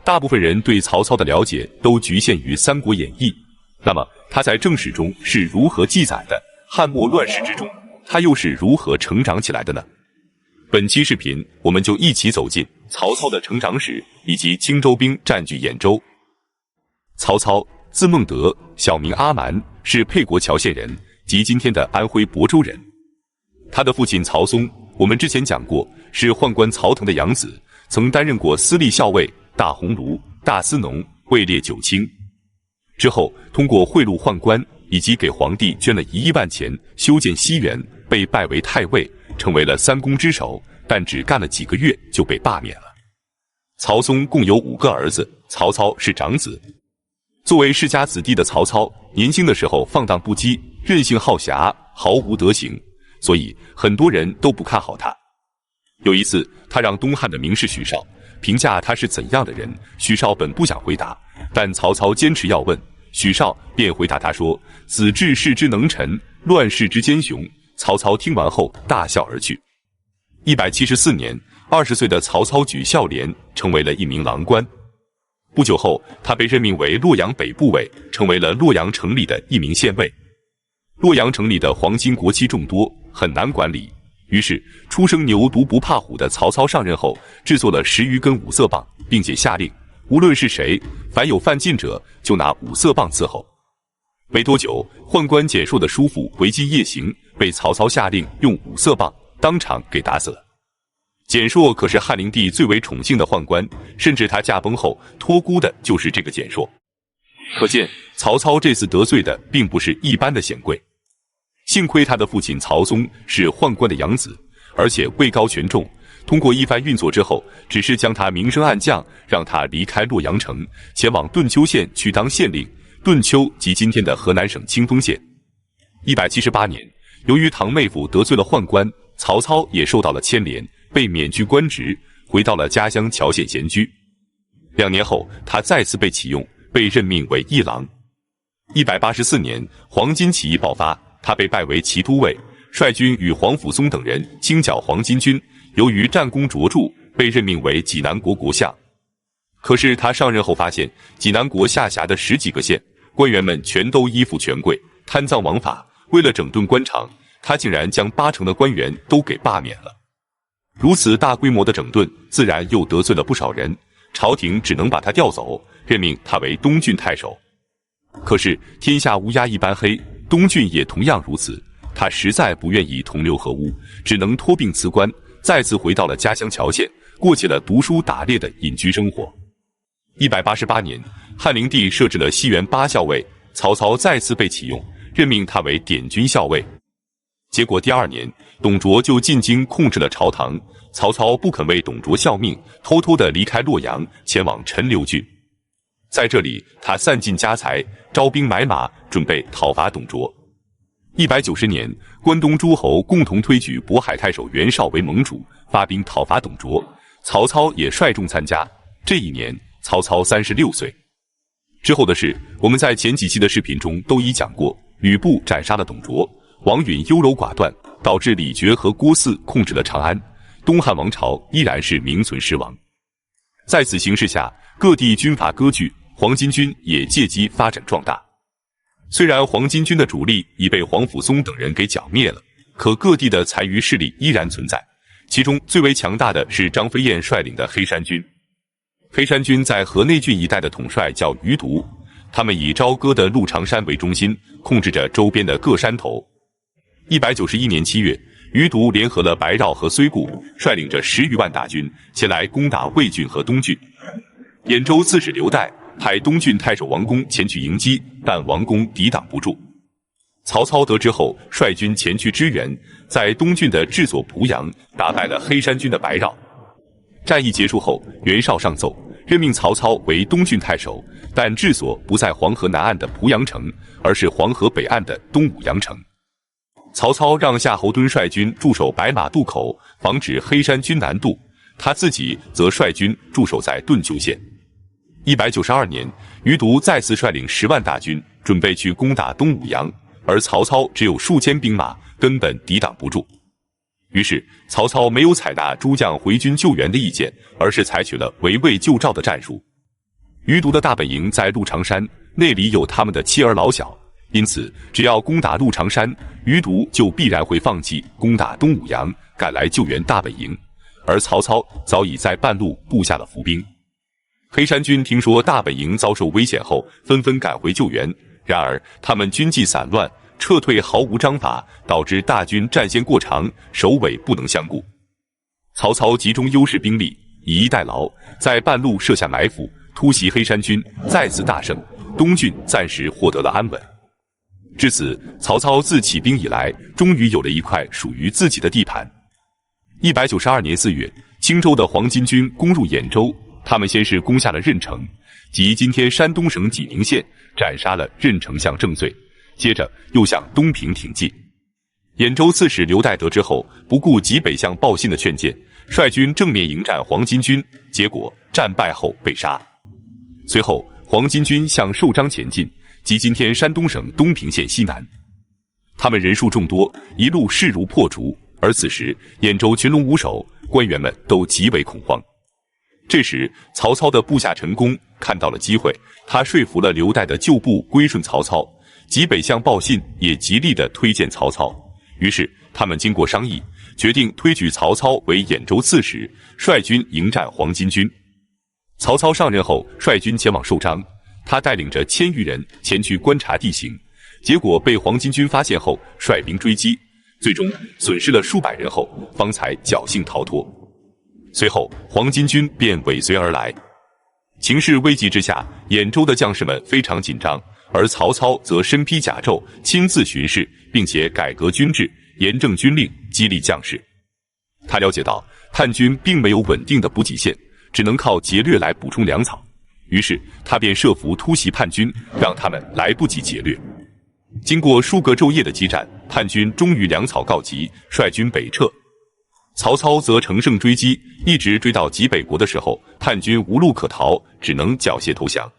大部分人对曹操的了解都局限于《三国演义》，那么他在正史中是如何记载的？汉末乱世之中，他又是如何成长起来的呢？本期视频，我们就一起走进曹操的成长史，以及荆州兵占据兖州。曹操，字孟德，小名阿瞒，是沛国谯县人，即今天的安徽亳州人。他的父亲曹嵩，我们之前讲过，是宦官曹腾的养子，曾担任过司隶校尉、大鸿胪、大司农，位列9卿。之后，通过贿赂宦官以及给皇帝捐了1亿万钱修建西园，被拜为太尉，成为了3公之首，但只干了几个月就被罢免了。曹嵩共有5个儿子，曹操是长子。作为世家子弟的曹操，年轻的时候放荡不羁，任性好侠，毫无德行，所以很多人都不看好他。有一次，他让东汉的名士许绍评价他是怎样的人，许绍本不想回答，但曹操坚持要问，许绍便回答他说：“子至世之能臣，乱世之奸雄。”曹操听完后大笑而去。174年，20岁的曹操举孝廉，成为了一名郎官。不久后，他被任命为洛阳北部尉，成为了洛阳城里的一名县尉。洛阳城里的黄金国戚众多，很难管理。于是，初生牛犊不怕虎的曹操上任后，制作了10余根五色棒，并且下令，无论是谁，凡有犯禁者，就拿五色棒伺候。没多久，宦官蹇硕的叔父违禁夜行，被曹操下令用五色棒当场给打死了。蹇硕可是汉灵帝最为宠幸的宦官，甚至他驾崩后托孤的就是这个蹇硕。可见曹操这次得罪的并不是一般的显贵。幸亏他的父亲曹嵩是宦官的养子，而且位高权重，通过一番运作之后，只是将他明升暗降，让他离开洛阳城，前往顿丘县去当县令。顿丘即今天的河南省清丰县。178年，由于堂妹夫得罪了宦官，曹操也受到了牵连，被免去官职，回到了家乡谯县闲居。2年后，他再次被启用，被任命为议郎。184年，黄巾起义爆发，他被拜为骑都尉，率军与黄甫松等人清剿黄巾军，由于战功卓著，被任命为济南国国相。可是他上任后发现，济南国下辖的10几个县，官员们全都依附权贵，贪赃枉法。为了整顿官场，他竟然将80%的官员都给罢免了。如此大规模的整顿，自然又得罪了不少人，朝廷只能把他调走，任命他为东郡太守。可是天下乌鸦一般黑，东郡也同样如此，他实在不愿意同流合污，只能托病辞官，再次回到了家乡谯县，过起了读书打猎的隐居生活。188年，汉灵帝设置了西园8校尉，曹操再次被启用，任命他为典军校尉。结果第2年，董卓就进京控制了朝堂，曹操不肯为董卓效命，偷偷地离开洛阳，前往陈留郡。在这里，他散尽家财，招兵买马，准备讨伐董卓。190年，关东诸侯共同推举渤海太守袁绍为盟主，发兵讨伐董卓，曹操也率众参加。这一年，曹操36岁。之后的事，我们在前几期的视频中都已讲过，吕布斩杀了董卓，王允优柔寡断，导致李傕和郭汜控制了长安，东汉王朝依然是名存实亡。在此形势下，各地军阀割据，黄巾军也借机发展壮大。虽然黄巾军的主力已被黄甫松等人给剿灭了，可各地的残余势力依然存在，其中最为强大的是张飞燕率领的黑山军。黑山军在河内郡一带的统帅叫余独，他们以朝歌的鹿长山为中心，控制着周边的各山头。191年7月，余独联合了白绕和睢固，率领着10余万大军前来攻打魏郡和东郡。兖州刺史刘岱派东郡太守王公前去迎击，但王公抵挡不住。曹操得知后，率军前去支援，在东郡的治所濮阳打败了黑山军的白绕。战役结束后，袁绍上奏，任命曹操为东郡太守，但治所不在黄河南岸的濮阳城，而是黄河北岸的东武阳城。曹操让夏侯惇率军驻守白马渡口，防止黑山军南渡，他自己则率军驻守在顿丘县。192年，余独再次率领10万大军，准备去攻打东武阳，而曹操只有数千兵马，根本抵挡不住。于是曹操没有采纳诸将回军救援的意见，而是采取了围魏救赵的战术。余毒的大本营在鹿长山，那里有他们的妻儿老小，因此只要攻打鹿长山，余毒就必然会放弃攻打东武阳，赶来救援大本营。而曹操早已在半路布下了伏兵。黑山军听说大本营遭受危险后，纷纷赶回救援。然而他们军纪散乱，撤退毫无章法，导致大军战线过长，首尾不能相顾。曹操集中优势兵力，以逸待劳，在半路设下埋伏，突袭黑山军，再次大胜，东郡暂时获得了安稳。至此，曹操自起兵以来，终于有了一块属于自己的地盘。192年4月，青州的黄巾军攻入兖州，他们先是攻下了任城，即今天山东省济宁县，斩杀了任丞相郑绥，接着又向东平挺进。兖州刺史刘岱得知后，不顾济北相报信的劝谏，率军正面迎战黄巾军，结果战败后被杀。随后，黄巾军向寿张前进，即今天山东省东平县西南。他们人数众多，一路势如破竹，而此时兖州群龙无首，官员们都极为恐慌。这时，曹操的部下陈宫看到了机会，他说服了刘岱的旧部归顺曹操，济北相报信也极力地推荐曹操。于是他们经过商议，决定推举曹操为兖州刺史，率军迎战黄巾军。曹操上任后，率军前往寿张，他带领着1000余人前去观察地形，结果被黄巾军发现后，率兵追击，最终损失了数百人后，方才侥幸逃脱。随后，黄巾军便尾随而来。情势危急之下，兖州的将士们非常紧张，而曹操则身披甲胄，亲自巡视，并且改革军制，严正军令，激励将士。他了解到叛军并没有稳定的补给线，只能靠劫掠来补充粮草，于是他便设伏突袭叛军，让他们来不及劫掠。经过数个昼夜的激战，叛军终于粮草告急，率军北撤。曹操则乘胜追击，一直追到济北国的时候，叛军无路可逃，只能缴械投降。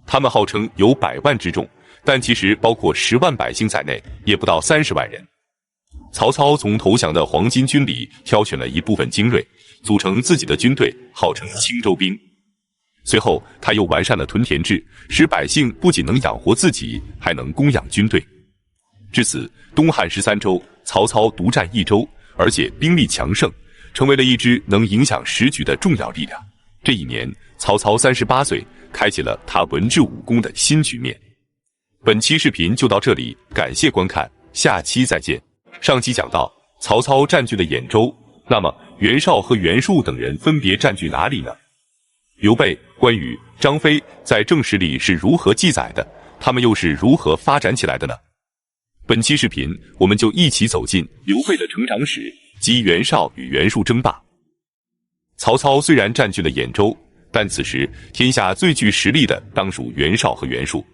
他们号称有100万之众，但其实包括10万百姓在内，也不到30万人。曹操从投降的黄巾军里挑选了一部分精锐，组成自己的军队，号称青州兵。随后他又完善了屯田制，使百姓不仅能养活自己，还能供养军队。至此，东汉13州，曹操独占1州，而且兵力强盛，成为了一支能影响时局的重要力量。这一年，曹操38岁，开启了他文治武功的新局面。本期视频就到这里，感谢观看，下期再见。上期讲到，曹操占据了兖州，那么袁绍和袁术等人分别占据哪里呢？刘备、关羽、张飞在正史里是如何记载的？他们又是如何发展起来的呢？本期视频，我们就一起走进刘备的成长史及袁绍与袁术争霸。曹操虽然占据了兖州，但此时天下最具实力的当属袁绍和袁术。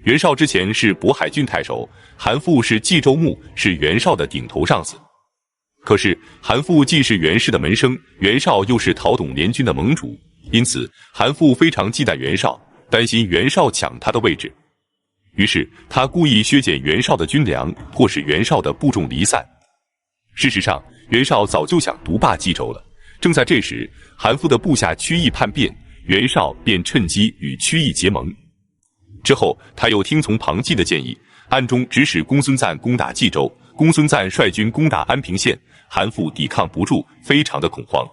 袁绍之前是渤海郡太守，韩馥是冀州牧，是袁绍的顶头上司。可是韩馥既是袁氏的门生，袁绍又是讨董联军的盟主，因此韩馥非常忌惮袁绍，担心袁绍抢他的位置。于是他故意削减袁绍的军粮，迫使袁绍的部众离散。事实上，袁绍早就想独霸冀州了。正在这时，韩馥的部下曲义叛变，袁绍便趁机与曲义结盟。之后，他又听从庞纪的建议，暗中指使公孙瓒攻打冀州。公孙瓒率军攻打安平县，韩馥抵抗不住，非常的恐慌。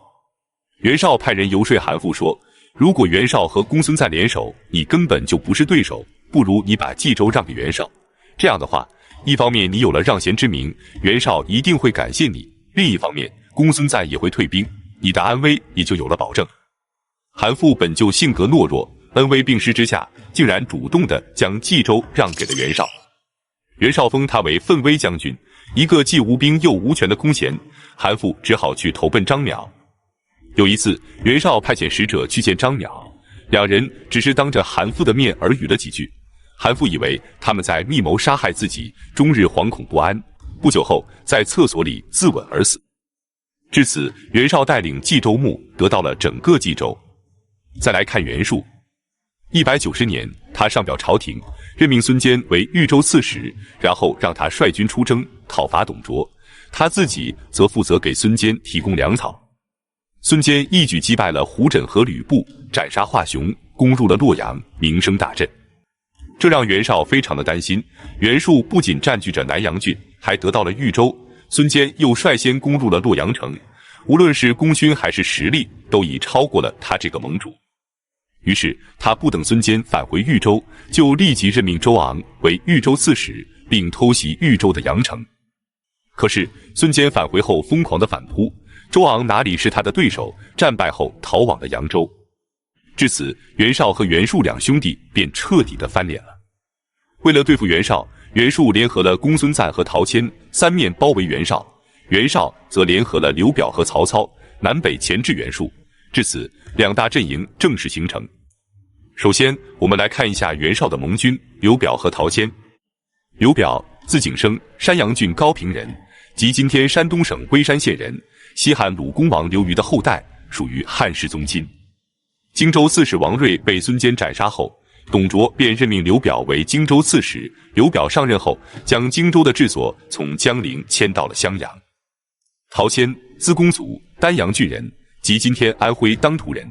袁绍派人游说韩馥说，如果袁绍和公孙瓒联手，你根本就不是对手，不如你把冀州让给袁绍。这样的话，一方面你有了让贤之名，袁绍一定会感谢你；另一方面，公孙瓒也会退兵，你的安危也就有了保证。韩馥本就性格懦弱，恩威并施之下，竟然主动地将冀州让给了袁绍。袁绍封他为奋威将军，一个既无兵又无权的空闲，韩馥只好去投奔张邈。有一次，袁绍派遣使者去见张邈，两人只是当着韩馥的面耳语了几句。韩馥以为他们在密谋杀害自己，终日惶恐不安，不久后在厕所里自刎而死。至此，袁绍带领冀州牧得到了整个冀州。再来看袁术，190年，他上表朝廷，任命孙坚为豫州刺史，然后让他率军出征，讨伐董卓，他自己则负责给孙坚提供粮草。孙坚一举击败了胡轸和吕布，斩杀华雄，攻入了洛阳，名声大振。这让袁绍非常的担心，袁术不仅占据着南阳郡，还得到了豫州，孙坚又率先攻入了洛阳城，无论是功勋还是实力，都已超过了他这个盟主。于是他不等孙坚返回豫州，就立即任命周昂为豫州刺史，并偷袭豫州的阳城。可是孙坚返回后疯狂的反扑，周昂哪里是他的对手，战败后逃往了扬州。至此，袁绍和袁术两兄弟便彻底的翻脸了。为了对付袁绍，袁术联合了公孙瓒和陶谦三面包围袁绍，袁绍则联合了刘表和曹操南北钳制袁术。至此，两大阵营正式形成。首先，我们来看一下袁绍的盟军刘表和陶谦。刘表，字景升，山阳郡高平人，即今天山东省微山县人，西汉鲁公王刘虞的后代，属于汉室宗亲。荆州刺史王睿被孙坚斩杀后，董卓便任命刘表为荆州刺史。刘表上任后，将荆州的治所从江陵迁到了襄阳。陶谦，字公祖，丹阳郡人，即今天安徽当涂人。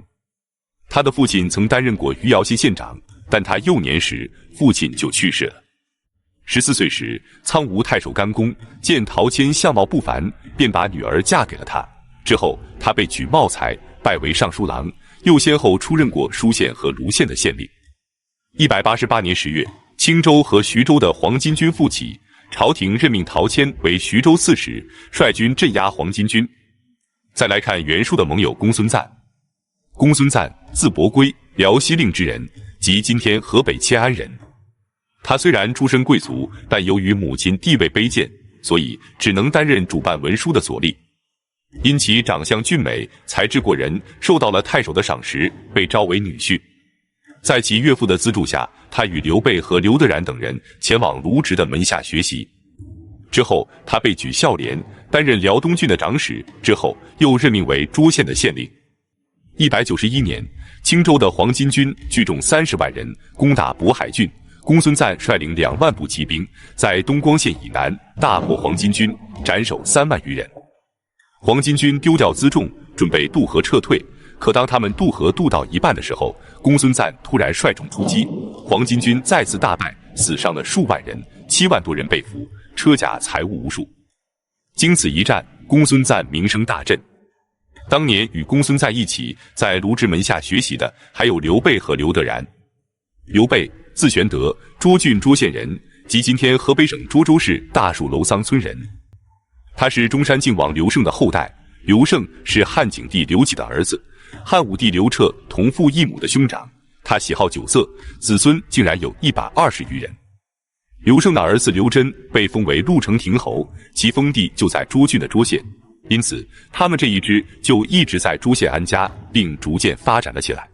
他的父亲曾担任过余姚县县长，但他幼年时父亲就去世了。14岁时，苍梧太守甘公见陶谦相貌不凡，便把女儿嫁给了他。之后，他被举茂才，拜为尚书郎，又先后出任过舒县和卢县的县令。188年10月，青州和徐州的黄巾军复起，朝廷任命陶谦为徐州刺史，率军镇压黄巾军。再来看袁术的盟友公孙瓒。公孙瓒，字伯圭，辽西令之人，即今天河北迁安人。他虽然出身贵族，但由于母亲地位卑贱，所以只能担任主办文书的左吏。因其长相俊美，才智过人，受到了太守的赏识，被招为女婿。在其岳父的资助下，他与刘备和刘德然等人前往卢植的门下学习。之后，他被举孝廉，担任辽东郡的长史，之后又任命为涿县的县令。191年，青州的黄巾军聚众30万人攻打渤海郡，公孙瓒率领2万步骑兵，在东光县以南大破黄巾军，斩首3万余人。黄巾军丢掉辎重，准备渡河撤退，可当他们渡河渡到一半的时候，公孙瓒突然率众出击，黄巾军再次大败，死伤了数万人，7万多人被俘，车甲财物无数。经此一战，公孙瓒名声大振。当年与公孙瓒一起在卢植门下学习的，还有刘备和刘德然。刘备，字玄德，涿郡涿县人，即今天河北省涿州市大树楼桑村人。他是中山靖王刘胜的后代，刘胜是汉景帝刘启的儿子，汉武帝刘彻同父异母的兄长。他喜好酒色，子孙竟然有120余人。刘胜的儿子刘桢被封为潞城亭侯，其封地就在涿郡的涿县，因此他们这一支就一直在涿县安家，并逐渐发展了起来。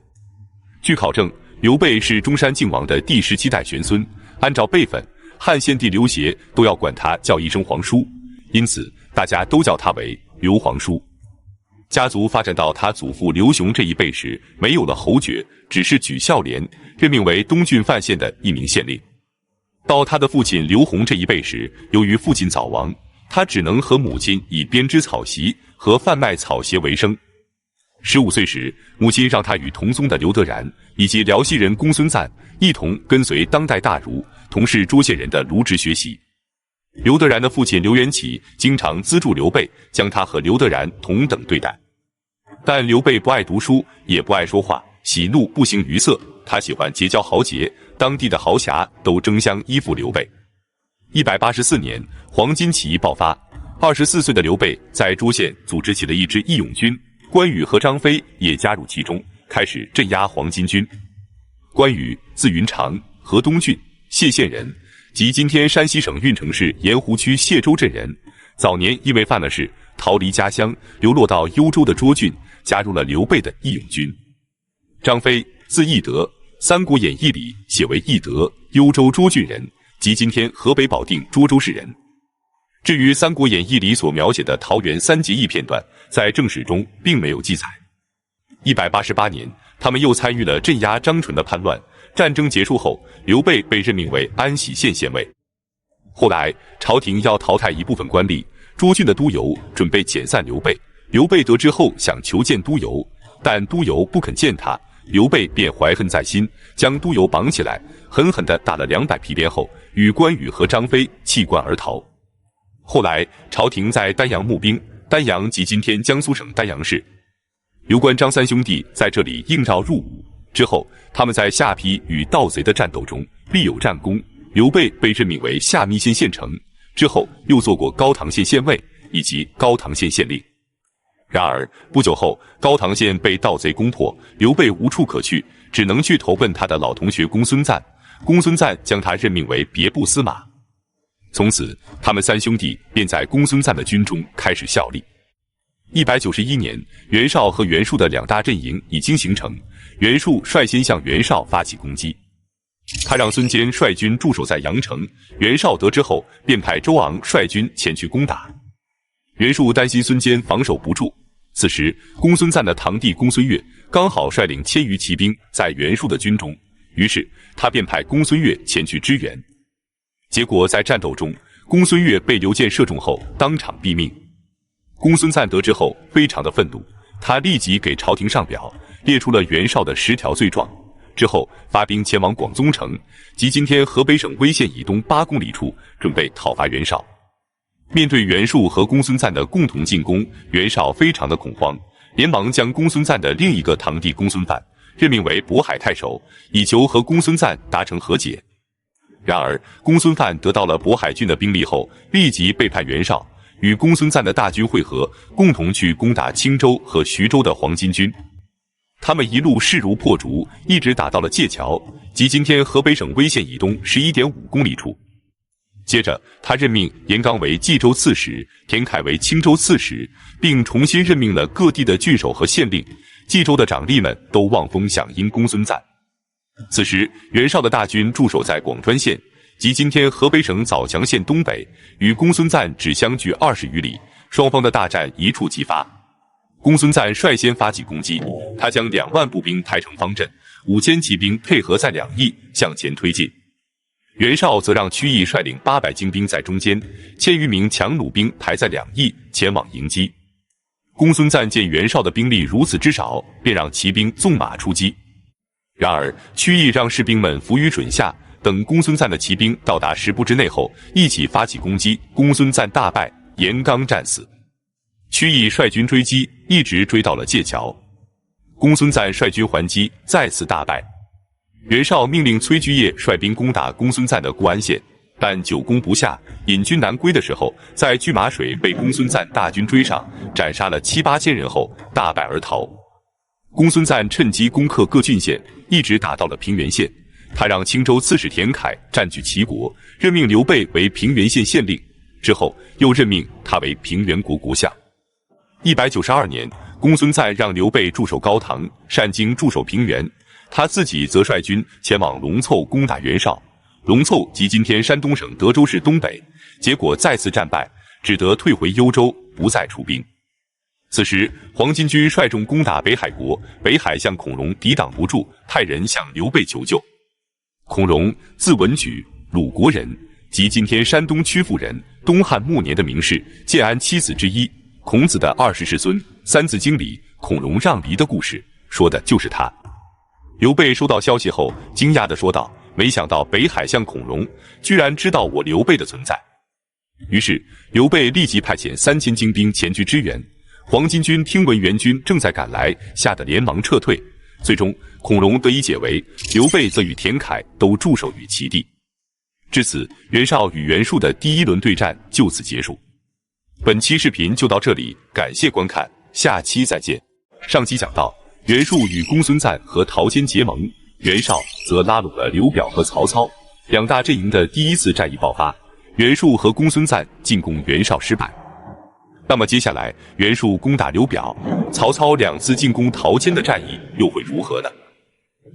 据考证，刘备是中山靖王的第17代玄孙，按照辈分，汉献帝刘协都要管他叫一声皇叔，因此大家都叫他为刘皇叔。家族发展到他祖父刘雄这一辈时，没有了侯爵，只是举孝廉，任命为东郡范县的一名县令。到他的父亲刘弘这一辈时，由于父亲早亡，他只能和母亲以编织草席和贩卖草鞋为生。15岁时，母亲让他与同宗的刘德然以及辽西人公孙瓒一同跟随当代大儒，同是涿县人的卢植学习。刘德然的父亲刘元起经常资助刘备，将他和刘德然同等对待。但刘备不爱读书，也不爱说话，喜怒不形于色，他喜欢结交豪杰，当地的豪侠都争相依附刘备。184年，黄巾起义爆发，24岁的刘备在涿县组织起了一支义勇军，关羽和张飞也加入其中，开始镇压黄巾军。关羽，字云长，河东郡谢县人，即今天山西省运城市盐湖区谢州镇人。早年因为犯了事，逃离家乡，流落到幽州的涿郡，加入了刘备的义勇军。张飞，字翼德，《三国演义》里写为翼德，幽州涿郡人，即今天河北保定涿州市人。至于《三国演义》里所描写的桃园三结义片段，在正史中并没有记载。188年，他们又参与了镇压张纯的叛乱。战争结束后，刘备被任命为安喜县县尉。后来，朝廷要淘汰一部分官吏，涿郡的督邮准备遣散刘备。刘备得知后想求见督邮，但督邮不肯见他，刘备便怀恨在心，将督邮绑起来，狠狠地打了200皮鞭后，与关羽和张飞弃关而逃。后来，朝廷在丹阳募兵，丹阳即今天江苏省丹阳市。刘关张三兄弟在这里应召入伍。之后，他们在下邳与盗贼的战斗中立有战功。刘备被任命为下密县县丞，之后又做过高唐县县尉以及高唐县县令。然而不久后，高唐县被盗贼攻破，刘备无处可去，只能去投奔他的老同学公孙瓒。公孙瓒将他任命为别部司马。从此，他们3兄弟便在公孙瓒的军中开始效力。191年，袁绍和袁术的2大阵营已经形成，袁术率先向袁绍发起攻击。他让孙坚率军驻守在阳城，袁绍得知后，便派周昂率军前去攻打。袁术担心孙坚防守不住，此时公孙瓒的堂弟公孙越刚好率领1000余骑兵在袁术的军中，于是他便派公孙越前去支援。结果在战斗中，公孙越被刘建射中后当场毙命。公孙瓒得知后非常的愤怒，他立即给朝廷上表，列出了袁绍的10条罪状。之后发兵前往广宗城，即今天河北省威县以东8公里处，准备讨伐袁绍。面对袁术和公孙瓒的共同进攻，袁绍非常的恐慌，连忙将公孙瓒的另一个堂弟公孙范任命为渤海太守，以求和公孙瓒达成和解。然而公孙范得到了渤海郡的兵力后，立即背叛袁绍，与公孙瓒的大军会合，共同去攻打青州和徐州的黄巾军。他们一路势如破竹，一直打到了界桥，即今天河北省威县以东11.5公里处。接着，他任命严纲为冀州刺史，田楷为青州刺史，并重新任命了各地的郡守和县令。冀州的长吏们都望风响应公孙瓒。此时，袁绍的大军驻守在广川县，即今天河北省枣强县东北，与公孙瓒只相距20余里，双方的大战一触即发。公孙瓒率先发起攻击，他将2万步兵排成方阵，5000骑兵配合在两翼向前推进。袁绍则让曲义率领800精兵在中间，1000余名强弩兵排在两翼前往迎击。公孙瓒见袁绍的兵力如此之少，便让骑兵纵马出击。然而曲义让士兵们伏于水下，等公孙瓒的骑兵到达10步之内后，一起发起攻击，公孙瓒大败，严纲战死。曲义率军追击，一直追到了界桥。公孙瓒率军还击，再次大败。袁绍命令崔居业率兵攻打公孙瓒的固安县，但久攻不下，引军南归的时候，在拒马水被公孙瓒大军追上，斩杀了7、8千人后大败而逃。公孙瓒趁机攻克各郡县，一直打到了平原县。他让青州刺史田楷占据齐国，任命刘备为平原县县令，之后又任命他为平原国国相。192年，公孙瓒让刘备驻守高唐，单京驻守平原，他自己则率军前往龙凑攻打袁绍。龙凑即今天山东省德州市东北，结果再次战败，只得退回幽州，不再出兵。此时黄巾军率众攻打北海国，北海相孔融抵挡不住，派人向刘备求救。孔融字文举，鲁国人，即今天山东曲阜人，东汉末年的名士，建安7子之一，孔子的20世孙，三字经里孔融让梨的故事说的就是他。刘备收到消息后，惊讶地说道：“没想到北海相孔融居然知道我刘备的存在。”于是刘备立即派遣3000精兵前去支援。黄巾军听闻援军正在赶来，吓得连忙撤退。最终孔融得以解围，刘备则与田楷都驻守于其地。至此，袁绍与袁术的第1轮对战就此结束。本期视频就到这里，感谢观看，下期再见。上期讲到，袁术与公孙瓒和陶谦结盟，袁绍则拉拢了刘表和曹操，2大阵营的第1次战役爆发。袁术和公孙瓒进攻袁绍失败。那么接下来袁术攻打刘表，曹操2次进攻陶谦的战役又会如何呢？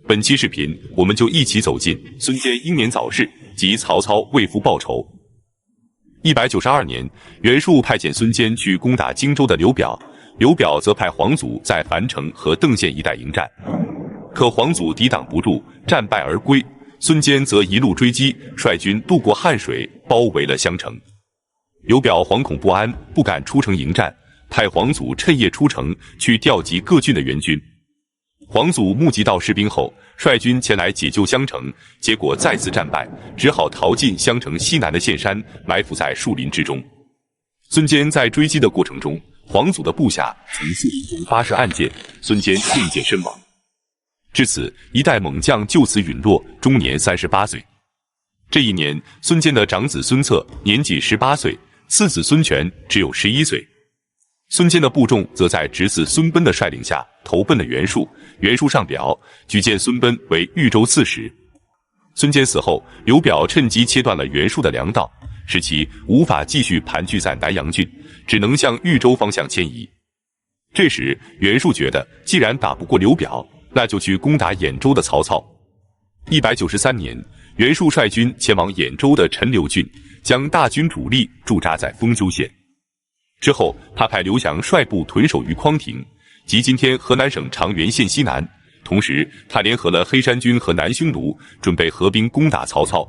本期视频我们就一起走进孙坚英年早逝及曹操为父报仇。192年，袁术派遣孙坚去攻打荆州的刘表，刘表则派黄祖在樊城和邓县一带迎战，可黄祖抵挡不住，战败而归。孙坚则一路追击，率军渡过汉水，包围了襄城。刘表惶恐不安，不敢出城迎战，派黄祖趁夜出城去调集各郡的援军。黄祖募集到士兵后，率军前来解救襄城，结果再次战败，只好逃进襄城西南的岘山，埋伏在树林之中。孙坚在追击的过程中，黄祖的部下从树林中发射暗箭，孙坚中箭身亡。至此，一代猛将就此陨落，终年38岁。这一年，孙坚的长子孙策年仅18岁，次子孙权只有11岁。孙坚的部众则在侄子孙贲的率领下投奔了袁术。袁术上表举荐孙贲为豫州刺史。孙坚死后，刘表趁机切断了袁术的粮道，使其无法继续盘踞在南阳郡，只能向豫州方向迁移。这时，袁术觉得既然打不过刘表，那就去攻打兖州的曹操。193年，袁术率军前往兖州的陈留郡，将大军主力驻扎在丰丘县。之后，他派刘翔率部屯守于匡亭，即今天河南省长垣县西南。同时，他联合了黑山军和南匈奴，准备合兵攻打曹操。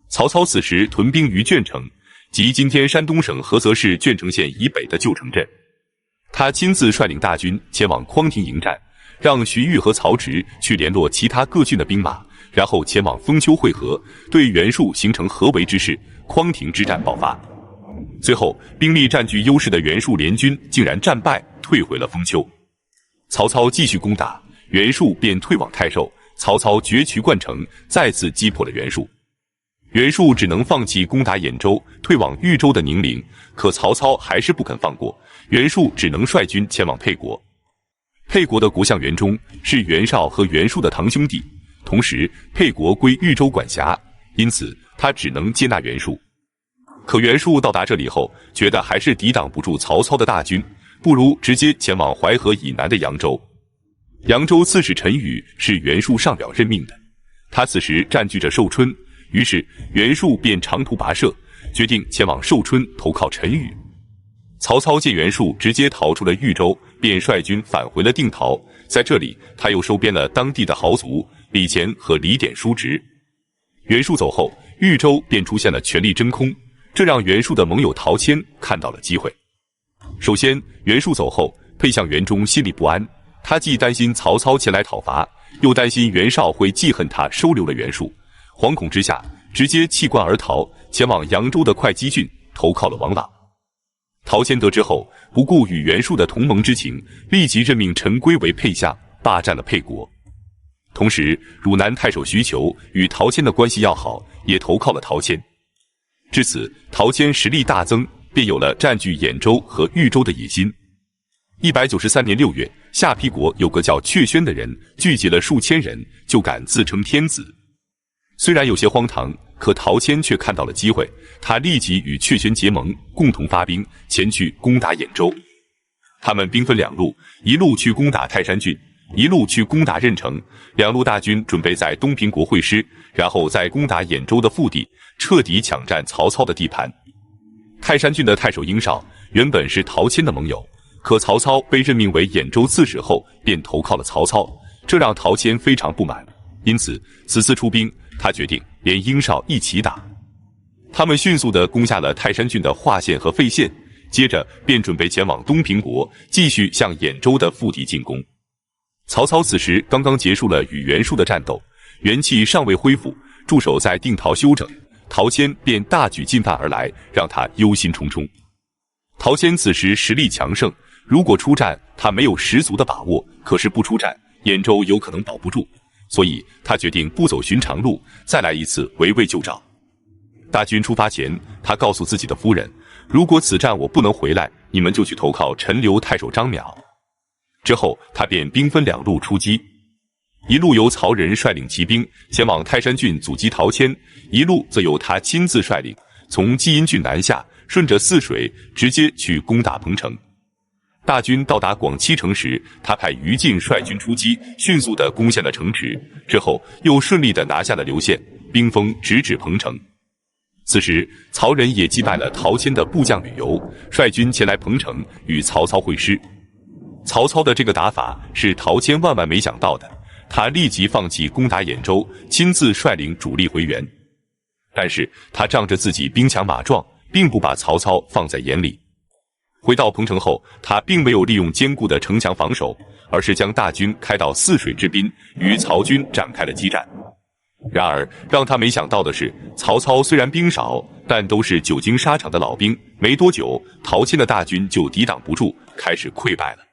曹操此时屯兵于鄄城，即今天山东省菏泽市鄄城县以北的旧城镇。他亲自率领大军前往匡亭迎战，让徐豫和曹植去联络其他各郡的兵马，然后前往丰丘会合，对袁术形成合围之势。匡亭之战爆发。最后，兵力占据优势的袁术联军竟然战败，退回了丰丘。曹操继续攻打，袁术便退往太守。曹操决渠灌城，再次击破了袁术。袁术只能放弃攻打兖州，退往豫州的宁陵，可曹操还是不肯放过，袁术只能率军前往沛国。沛国的国相袁忠是袁绍和袁术的堂兄弟，同时沛国归豫州管辖，因此他只能接纳袁术。可袁术到达这里后，觉得还是抵挡不住曹操的大军，不如直接前往淮河以南的扬州。扬州刺史陈宇是袁术上表任命的，他此时占据着寿春，于是袁术便长途跋涉，决定前往寿春投靠陈宇。曹操见袁术直接逃出了豫州，便率军返回了定陶，在这里他又收编了当地的豪族李乾和李典叔侄。袁术走后，豫州便出现了权力真空，这让袁术的盟友陶谦看到了机会。首先，袁术走后，沛相袁忠心里不安，他既担心曹操前来讨伐，又担心袁绍会记恨他收留了袁术，惶恐之下，直接弃官而逃，前往扬州的会稽郡投靠了王朗。陶谦得知后，不顾与袁术的同盟之情，立即任命陈规为沛相，霸占了沛国。同时，汝南太守徐求与陶谦的关系要好，也投靠了陶谦。至此，陶谦实力大增，便有了占据兖州和豫州的野心。193年6月，下邳国有个叫阙宣的人，聚集了数千人，就敢自称天子。虽然有些荒唐，可陶谦却看到了机会，他立即与阙宣结盟，共同发兵前去攻打兖州。他们兵分两路，一路去攻打泰山郡，一路去攻打任城。两路大军准备在东平国会师，然后再攻打兖州的腹地，彻底抢占曹操的地盘。泰山郡的太守殷绍原本是陶谦的盟友，可曹操被任命为兖州刺史后，便投靠了曹操，这让陶谦非常不满。因此，此次出兵，他决定连殷绍一起打。他们迅速地攻下了泰山郡的华县和费县，接着便准备前往东平国，继续向兖州的腹地进攻。曹操此时刚刚结束了与袁术的战斗，元气尚未恢复，驻守在定陶休整。陶谦便大举进犯而来，让他忧心忡忡。陶谦此时实力强盛，如果出战，他没有十足的把握；可是不出战，兖州有可能保不住。所以他决定不走寻常路，再来一次围魏救赵。大军出发前，他告诉自己的夫人，如果此战我不能回来，你们就去投靠陈留太守张邈。之后他便兵分两路出击，一路由曹仁率领骑兵前往泰山郡阻击陶谦，一路则由他亲自率领从济阴郡南下，顺着泗水直接去攻打彭城。大军到达广七城时，他派于禁率军出击，迅速地攻陷了城池，之后又顺利地拿下了刘县，兵锋直指彭城。此时曹仁也击败了陶谦的部将吕游，率军前来彭城与曹操会师。曹操的这个打法是陶谦万万没想到的，他立即放弃攻打兖州，亲自率领主力回援。但是他仗着自己兵强马壮，并不把曹操放在眼里。回到彭城后，他并没有利用坚固的城墙防守，而是将大军开到泗水之滨，与曹军展开了激战。然而，让他没想到的是，曹操虽然兵少，但都是久经沙场的老兵，没多久，陶谦的大军就抵挡不住，开始溃败了。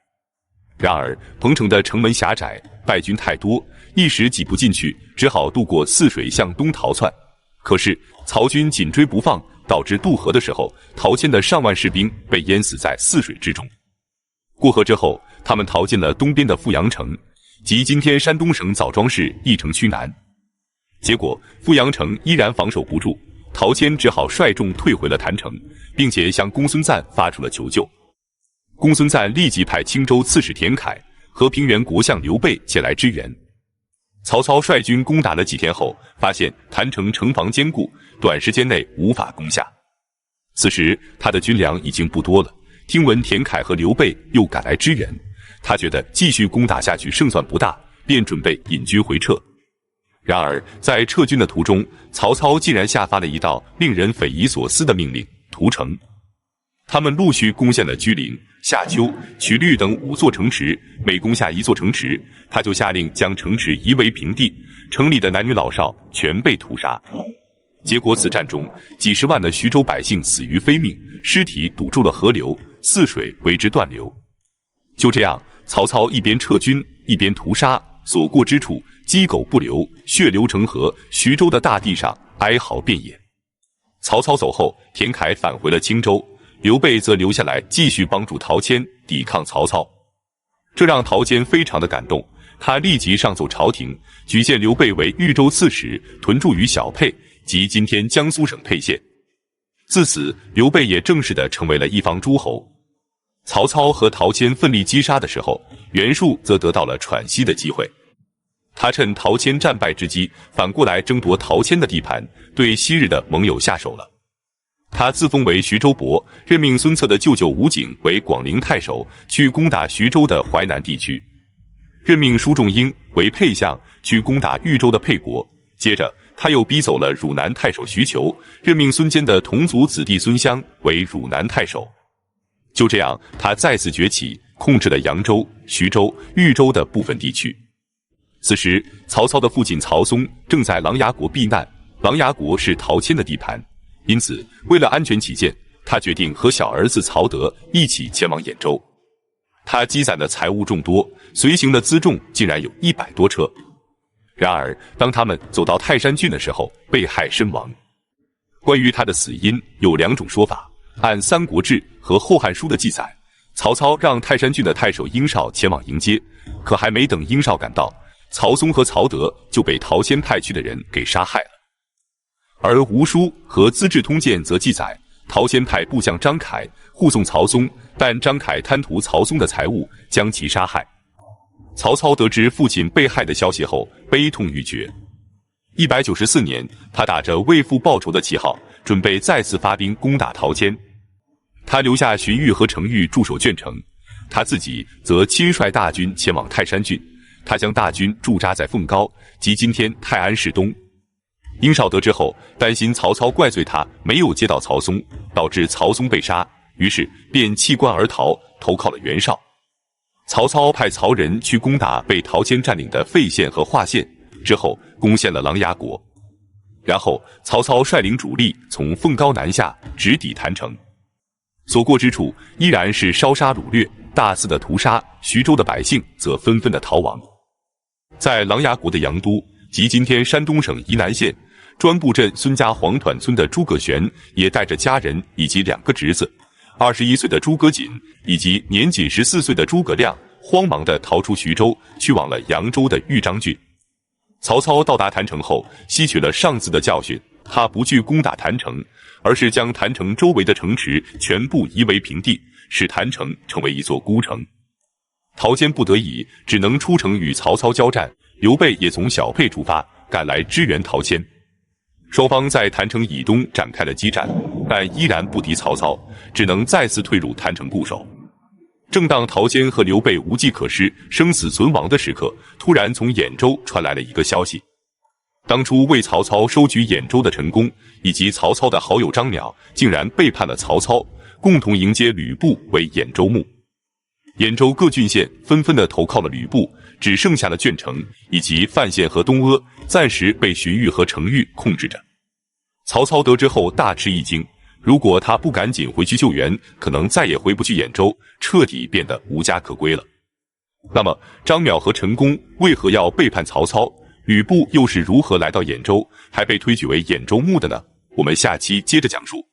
然而，彭城的城门狭窄，败军太多，一时挤不进去，只好渡过泗水向东逃窜。可是，曹军紧追不放，导致渡河的时候，陶谦的上万士兵被淹死在泗水之中。过河之后，他们逃进了东边的富阳城，即今天山东省枣庄市翼城区南。结果，富阳城依然防守不住，陶谦只好率众退回了郯城，并且向公孙瓒发出了求救。公孙瓒立即派青州刺史田楷和平原国相刘备前来支援。曹操率军攻打了几天后，发现郯城城防坚固，短时间内无法攻下。此时他的军粮已经不多了，听闻田楷和刘备又赶来支援，他觉得继续攻打下去胜算不大，便准备引军回撤。然而在撤军的途中，曹操竟然下发了一道令人匪夷所思的命令：屠城。他们陆续攻陷了居陵、夏丘、曲率等5座城池，每攻下1座城池，他就下令将城池夷为平地，城里的男女老少全被屠杀。结果此战中，几十万的徐州百姓死于非命，尸体堵住了河流，泗水为之断流。就这样，曹操一边撤军，一边屠杀，所过之处鸡狗不留，血流成河，徐州的大地上哀嚎遍野。曹操走后，田楷返回了青州，刘备则留下来继续帮助陶谦抵抗曹操。这让陶谦非常的感动，他立即上奏朝廷，举荐刘备为豫州刺史，屯驻于小沛，即今天江苏省沛县。自此，刘备也正式的成为了一方诸侯。曹操和陶谦奋力击杀的时候，袁术则得到了喘息的机会。他趁陶谦战败之机，反过来争夺陶谦的地盘，对昔日的盟友下手了。他自封为徐州伯，任命孙策的舅舅吴景为广陵太守，去攻打徐州的淮南地区；任命舒仲英为沛相，去攻打豫州的沛国。接着，他又逼走了汝南太守徐求，任命孙坚的同族子弟孙襄为汝南太守。就这样，他再次崛起，控制了扬州、徐州、豫州的部分地区。此时，曹操的父亲曹嵩正在琅琊国避难，琅琊国是陶谦的地盘，因此为了安全起见，他决定和小儿子曹德一起前往兖州。他积攒的财物众多，随行的辎重竟然有100多车。然而，当他们走到泰山郡的时候，被害身亡。关于他的死因有2种说法，按《三国志》和《后汉书》的记载，曹操让泰山郡的太守殷绍前往迎接，可还没等殷绍赶到，曹嵩和曹德就被陶谦派去的人给杀害了。而《吴书》和《资治通鉴》则记载，陶谦派部将张凯护送曹嵩，但张凯贪图曹嵩的财物，将其杀害。曹操得知父亲被害的消息后，悲痛欲绝。194年，他打着为父报仇的旗号，准备再次发兵攻打陶谦。他留下荀彧和程昱驻守鄄城，他自己则亲率大军前往泰山郡。他将大军驻扎在凤高，即今天泰安市东。殷绍得知后，担心曹操怪罪他没有接到曹嵩，导致曹嵩被杀，于是便弃关而逃，投靠了袁绍。曹操派曹仁去攻打被陶谦占领的费县和华县，之后攻陷了琅琊国。然后曹操率领主力从凤高南下，直抵郯城。所过之处依然是烧杀掳掠，大肆的屠杀，徐州的百姓则纷纷的逃亡。在琅琊国的阳都，即今天山东省沂南县专部镇孙家黄团村的诸葛玄，也带着家人以及2个侄子，21岁的诸葛瑾以及年仅14岁的诸葛亮，慌忙地逃出徐州，去往了扬州的豫章郡。曹操到达郯城后，吸取了上次的教训，他不去攻打郯城，而是将郯城周围的城池全部夷为平地，使郯城成为一座孤城。陶谦不得已，只能出城与曹操交战。刘备也从小沛出发，赶来支援陶谦。双方在郯城以东展开了激战，但依然不敌曹操，只能再次退入郯城固守。正当陶谦和刘备无计可施、生死存亡的时刻，突然从兖州传来了一个消息：当初为曹操收取兖州的陈宫，以及曹操的好友张邈，竟然背叛了曹操，共同迎接吕布为兖州牧。兖州各郡县纷纷的投靠了吕布，只剩下了鄄城以及范县和东阿暂时被荀彧和程昱控制着。曹操得知后大吃一惊，如果他不赶紧回去救援，可能再也回不去兖州，彻底变得无家可归了。那么张邈和陈宫为何要背叛曹操？吕布又是如何来到兖州，还被推举为兖州牧的呢？我们下期接着讲述。